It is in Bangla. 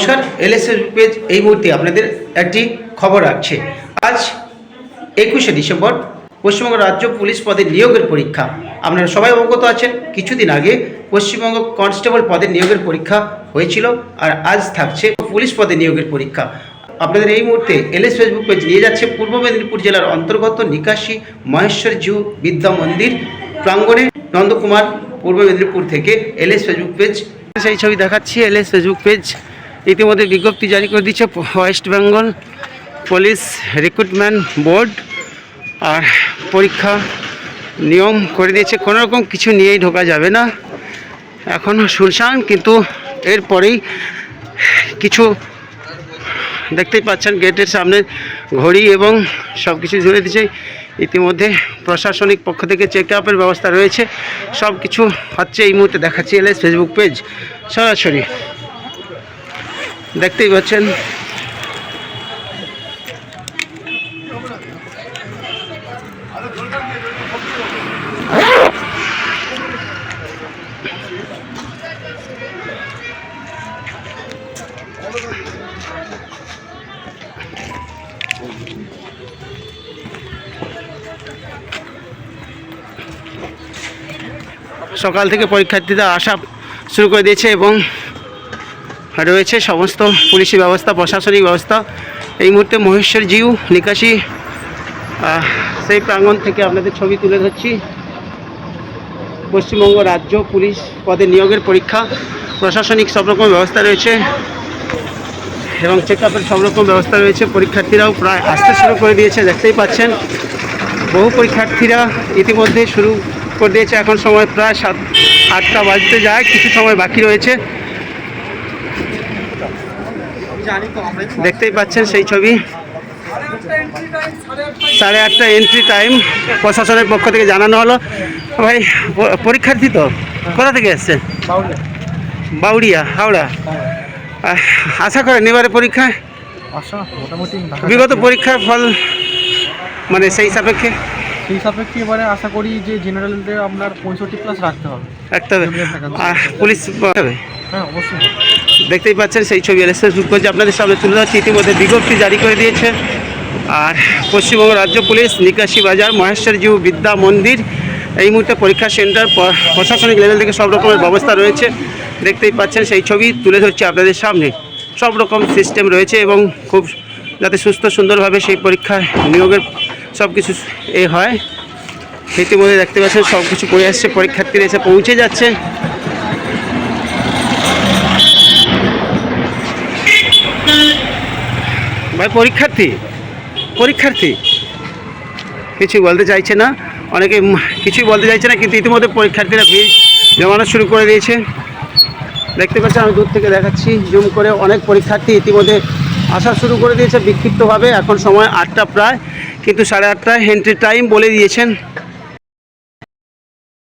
নমস্কার, এলএসএস পেজ এই মুহূর্তে আপনাদের একটি খবর রাখছে। আজ 21শে ডিসেম্বর পশ্চিমবঙ্গ রাজ্য পুলিশ পদের নিয়োগের পরীক্ষা। আপনারা সবাই অবগত আছেন, কিছুদিন আগে পশ্চিমবঙ্গ কনস্টেবল পদের নিয়োগের পরীক্ষা হয়েছিল, আর আজ থাকছে পুলিশ পদে নিয়োগের পরীক্ষা। আপনাদের এই মুহূর্তে এলএস ফেসবুক পেজ নিয়ে যাচ্ছে পূর্ব মেদিনীপুর জেলার অন্তর্গত নিকাশী মহেশ্বর জিউ বিদ্যা মন্দির প্রাঙ্গণে। নন্দকুমার, পূর্ব মেদিনীপুর থেকে এলএস ফেসবুক পেজ সেই ছবি দেখাচ্ছি। এলএস ফেসবুক পেজ ইতিমধ্যে বিজ্ঞপ্তি জারি করে দিচ্ছে West Bengal police recruitment board, আর পরীক্ষা নিয়ম করে দিয়েছে। কোনো রকম কিছু নিয়েই ঢোকা যাবে না, এখনও শুনশান, কিন্তু এরপরেই কিছু দেখতেই পাচ্ছেন গেটের সামনে ঘড়ি এবং সব কিছু ঝুলে দিচ্ছে। ইতিমধ্যে প্রশাসনিক পক্ষ থেকে চেক আপের ব্যবস্থা রয়েছে, সব কিছু হচ্ছে। এই মুহূর্তে দেখাচ্ছি এলএস ফেসবুক পেজ সরাসরি, দেখতেই পাচ্ছেন। সকাল থেকে পরীক্ষার্থীরা আসা শুরু করে দিয়েছে এবং রয়েছে সমস্ত পুলিশি ব্যবস্থা, প্রশাসনিক ব্যবস্থা। এই মুহূর্তে মহেশ্বর জিউ নিকাশী সেই প্রাঙ্গণ থেকে আপনাদের ছবি তুলে ধরছি। পশ্চিমবঙ্গ রাজ্য পুলিশ পদে নিয়োগের পরীক্ষা, প্রশাসনিক সব রকম ব্যবস্থা রয়েছে এবং চেক আপের সব রকম ব্যবস্থা রয়েছে। পরীক্ষার্থীরাও প্রায় আসতে শুরু করে দিয়েছে, দেখতেই পাচ্ছেন। বহু পরীক্ষার্থীরা ইতিমধ্যে শুরু করে দিয়েছে। এখন সময় প্রায় 7-8টা বাজতে যায়, কিছু সময় বাকি রয়েছে। দেখতেই পাচ্ছেন সেই ছবি। 8:30 এন্ট্রি টাইম প্রশাসনের পক্ষ থেকে জানানো হলো। ভাই পরীক্ষার্থী তো কোথা থেকে এসছেন? বাউড়িয়া, হাওড়া। আশা করেন এবারে পরীক্ষায় মোটামুটি বিগত পরীক্ষার ফল মানে সেই সাপেক্ষে এবারে আশা করি যে জেনারেলতে আপনার 65+ রাখতে হবে। পুলিশ হবে, হ্যাঁ অবশ্যই। দেখতেই পাচ্ছেন সেই ছবি এলএসএস করছে আপনাদের সামনে তুলে ধরছি। ইতিমধ্যে বিজ্ঞপ্তি জারি করে দিয়েছে। আর পশ্চিমবঙ্গ রাজ্য পুলিশ নিকাশী বাজার মহেশ্বর জিউ বিদ্যা মন্দির এই মুহূর্তে পরীক্ষা সেন্টার, প্রশাসনিক লেভেল থেকে সব রকমের ব্যবস্থা রয়েছে। দেখতেই পাচ্ছেন সেই ছবি তুলে ধরছি আপনাদের সামনে। সব রকম সিস্টেম রয়েছে এবং খুব যাতে সুস্থ সুন্দরভাবে সেই পরীক্ষা নিয়োগের সব কিছু হয়। ইতিমধ্যে দেখতে পাচ্ছেন সব কিছু করে আসছে, পরীক্ষার্থীরা এসে পৌঁছে যাচ্ছে। ভাই পরীক্ষার্থী কিছুই বলতে চাইছে না, অনেকে কিছুই বলতে চাইছে না, কিন্তু ইতিমধ্যে পরীক্ষার্থীরা ভিড় জমানো শুরু করে দিয়েছে। দেখতে পাচ্ছেন, আমি দূর থেকে দেখাচ্ছি জুম করে। অনেক পরীক্ষার্থী ইতিমধ্যে আসা শুরু করে দিয়েছে বিক্ষিপ্তভাবে। এখন সময় 8টা প্রায়, কিন্তু 8:30 এন্ট্রি টাইম বলে দিয়েছেন।